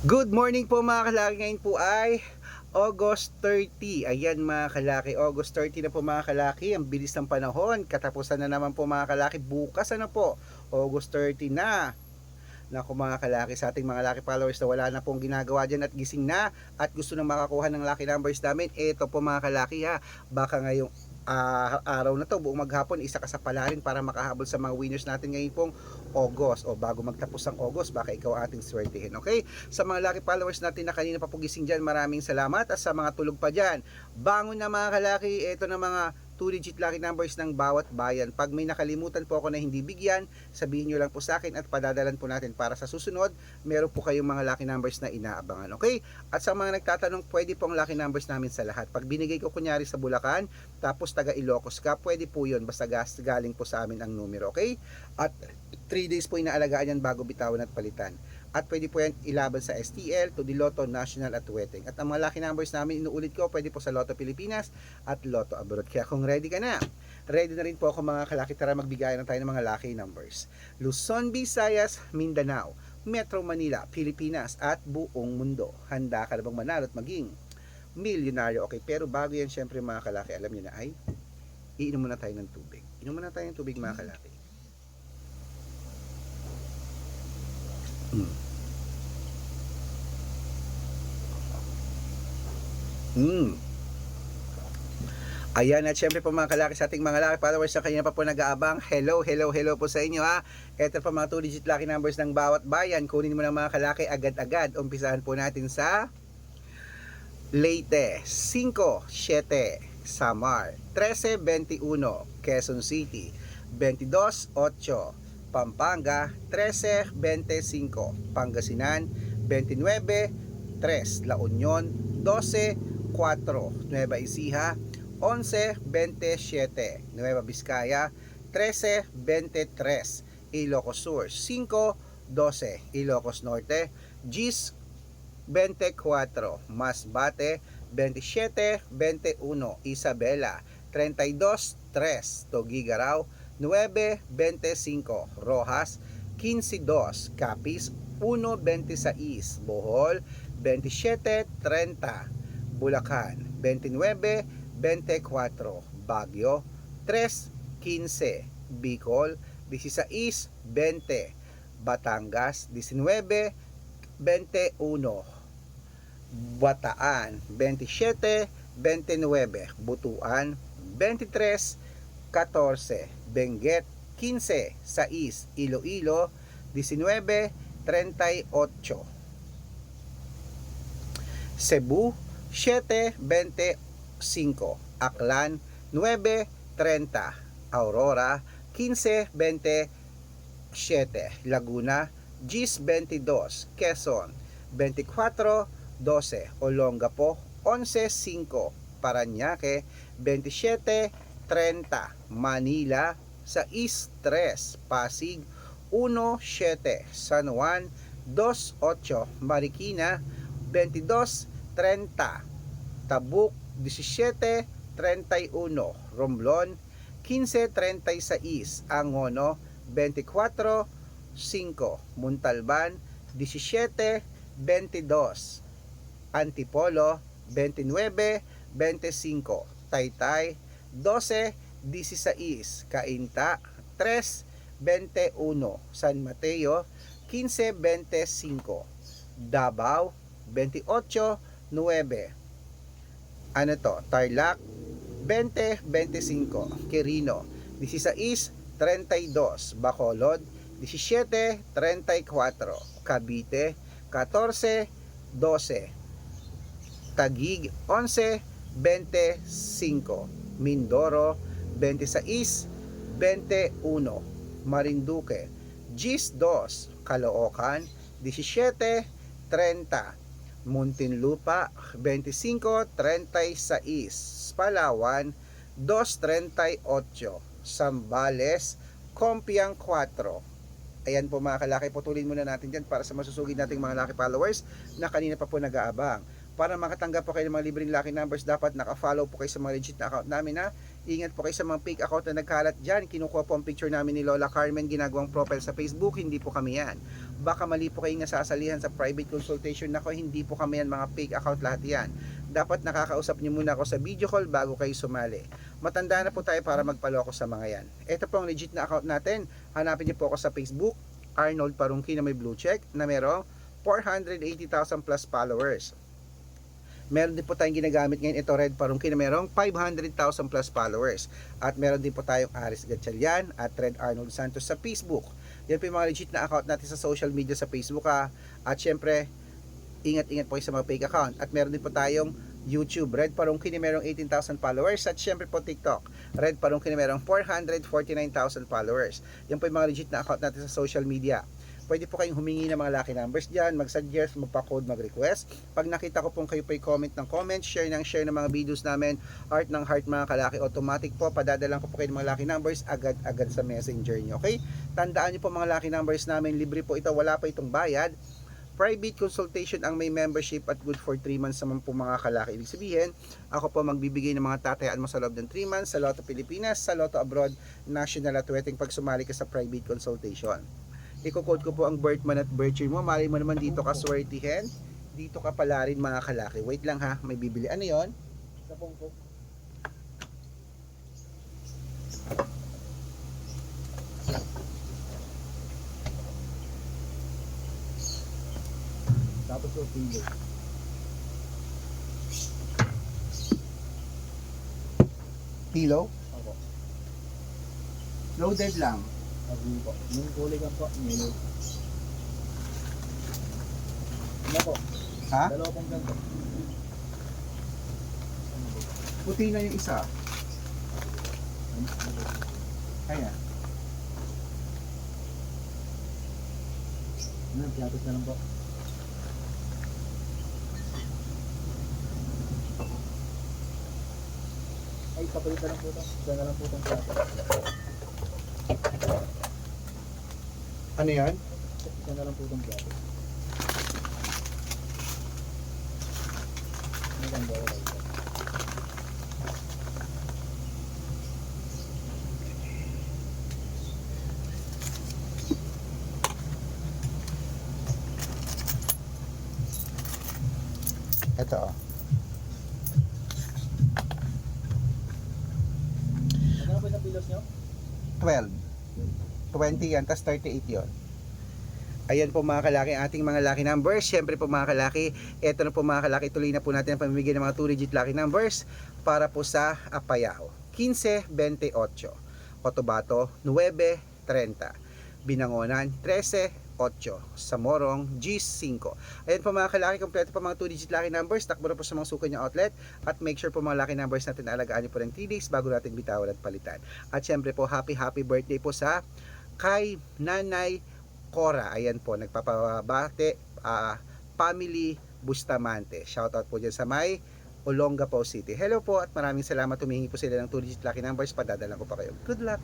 Good morning po mga kalaki. Ngayon po ay August 30. Ayan mga kalaki, August 30 na po mga kalaki. Ang bilis ng panahon. Katapusan na naman po mga kalaki. Bukas ano po, August 30 na. Naku mga kalaki, sa ating mga lucky followers na wala na pong ginagawa dyan at gising na at gusto nang makakuha ng lucky numbers namin, ito po mga kalaki ha. Baka ngayong araw na to, buong maghapon, isa ka sa palarin para makahabol sa mga winners natin ngayon pong August o bago magtapos ang August, baka ikaw ating swertihin. Okay? Sa mga lucky followers natin na kanina pa po gising dyan, maraming salamat. At sa mga tulog pa dyan, bangon na mga kalaki, ito na mga 2-digit lucky numbers ng bawat bayan. Pag may nakalimutan po ako na hindi bigyan, sabihin nyo lang po sa akin at padadalan po natin para sa susunod, meron po kayong mga lucky numbers na inaabangan. Okay? At sa mga nagtatanong, pwede po ang lucky numbers namin sa lahat. Pag binigay ko kunyari sa Bulacan, tapos taga Ilocos ka, pwede po yun. Basta galing po sa amin ang numero. Okay? At 3 days po inaalagaan yan bago bitawan at palitan. At pwede po yan ilaban sa STL, to the Lotto, National at Weteng. At ang mga lucky numbers namin, inuulit ko, pwede po sa Lotto Pilipinas at Lotto Abroad. Kaya kung ready ka na, ready na rin po ako mga kalaki. Tara magbigayan na tayo ng mga lucky numbers. Luzon, Visayas, Mindanao, Metro Manila, Pilipinas at buong mundo. Handa ka na bang manalo at maging milyonaryo? Okay, pero bago yan syempre mga kalaki, alam niyo na ay iinom muna tayo ng tubig. Inom muna tayo ng tubig mga kalaki. Ayan, at syempre po mga kalaki, sa ating mga lucky followers na kanina pa po nag-aabang, hello po sa inyo ha. Ito po mga 2-digit lucky numbers ng bawat bayan. Kunin mo ng mga kalaki agad-agad. Umpisahan po natin sa Leyte, 5-7, Samar, 13-21, Quezon City, 22-8, Pampanga, 13-25, Pangasinan, 29-3, La Union, 12-4, Nueva Ecija, 11-27, Nueva Vizcaya, 13-23, Ilocos Sur, 5-12, Ilocos Norte, Gis 24, Masbate, 27-21, Isabela, 32-3, Tuguegarao, 9-25, Rojas, 15-2, Capiz, 1-26, Bohol, 27-30, Bulacan, 29-24, Baguio, 3-15, Bicol, 16-20, Batangas, 19-21, Bataan, 27-29, Butuan, 23-14, Benguet, 15-6, Iloilo, 19-38, Cebu, 7-25, Aklan, 9-30, Aurora, 15-27, Laguna, 10-22, Quezon, 24-12, Olongapo, 11-5, Parañaque, 27-30, Manila, 6-3, Pasig, 1-7, San Juan, 2-8, Marikina, 22-30, Tabuk, 17-31, Romblon, 15-36, Angono, 24-5, Montalban, 17-22, Antipolo, 29-25, Taytay, 12-16, Cainta, 3-21, San Mateo, 15-25, Davao, 28-9, Tarlac, 20-25, Quirino, 16-32, Bacolod, 17-34, Cavite, 14-12, Taguig, 11-25, Mindoro, 26-21, Marinduque, 12, Caloocan, 17-30, Muntinlupa, 25-36, Palawan, 2-38, Zambales, Compiang 4. Ayan po mga kalaki, putulin muna natin dyan para sa masusugid nating mga lucky followers na kanina pa po nag-aabang. Para makatanggap po kayo ng mga libreng lucky numbers, dapat naka-follow po kayo sa mga legit na account namin na Ingat po kayo sa mga fake account na nagkalat dyan. Kinukuha po ang picture namin ni Lola Carmen, ginagawang profile sa Facebook, hindi po kami yan. Baka mali po kayong nasasalihan sa private consultation. Nako, hindi po kami yan, mga fake account lahat yan. Dapat nakakausap niyo muna ako sa video call bago kayo sumali. Matanda na po tayo para magpaloko sa mga yan. Ito po ang legit na account natin. Hanapin niyo po ako sa Facebook, Arnold Parungki na may blue check, na merong 480,000 plus followers. Meron din po tayong ginagamit ngayon, ito Red Parungki, na merong 500,000 plus followers. At meron din po tayong Aris Gatchalian at Red Arnold Santos sa Facebook. Yan po yung mga legit na account natin sa social media sa Facebook ha. At syempre, ingat-ingat po kayo sa mga fake account. At meron din po tayong YouTube, Red Parungki na merong 18,000 followers. At syempre po TikTok, Red Parungki na merong 449,000 followers. Yan po yung mga legit na account natin sa social media. Pwede po kayong humingi ng mga lucky numbers dyan, mag-suggest, magpa-code, mag-request. Pag nakita ko pong kayo po comment ng comment, share ng mga videos namin, heart ng heart mga kalaki, automatic po, padadalang ko po kayo ng mga lucky numbers agad-agad sa messenger nyo, okay? Tandaan nyo po mga lucky numbers namin, libre po ito, wala pa itong bayad. Private consultation ang may membership at good for 3 months naman po mga kalaki. Ibig sabihin, ako po magbibigay ng mga tatayaan mo sa loob ng 3 months sa Lotto Pilipinas, sa Lotto Abroad, National at Wedding pag sumali ka sa private consultation. Iko-code ko po ang birth month at birth year mo. Mali mo naman dito ka swertihin. Dito ka pala rin mga kalaki. Wait lang ha, may bibili. Ano yon? Sa pongko. Tapos yung pilo. Pillow? Ako. Loaded lang. Sabi po. Yung kulay ka po. Nilo. Ano po? Ha? Dalawa pong ganito. Puti na yung isa. Kaya. Ano? Piatos na lang po. Ay, kapalit na lang po ito. Isa na lang po itong piatos. Ano yan? Isa na lang po itong piatos. Maganda ko lang ito. Ito oh. Magkano po isang pilos nyo? 12. 20 yan, tas 38 yon. Ayan po mga kalaki, ating mga lucky numbers. Siyempre po mga kalaki, eto na po mga kalaki, tuloy na po natin ang pamimigay ng mga 2-digit lucky numbers para po sa Apayao. 15-28, Cotabato 9-30, Binangonan 13-8, Samorong G5. Ayan po mga kalaki, kompleto po mga 2-digit lucky numbers. Takbo na po sa mga suka niyo outlet at make sure po mga lucky numbers natin na alagaan niyo po ng 3 days bago natin bitawan at palitan. At siyempre po happy birthday po sa kay Nanay Cora. Ayan po, nagpapabate family Bustamante. Shoutout po dyan sa may Olongapo City. Hello po at maraming salamat. Humingi po sila ng 2-digit lucky numbers. Padadala ko pa kayo. Good luck!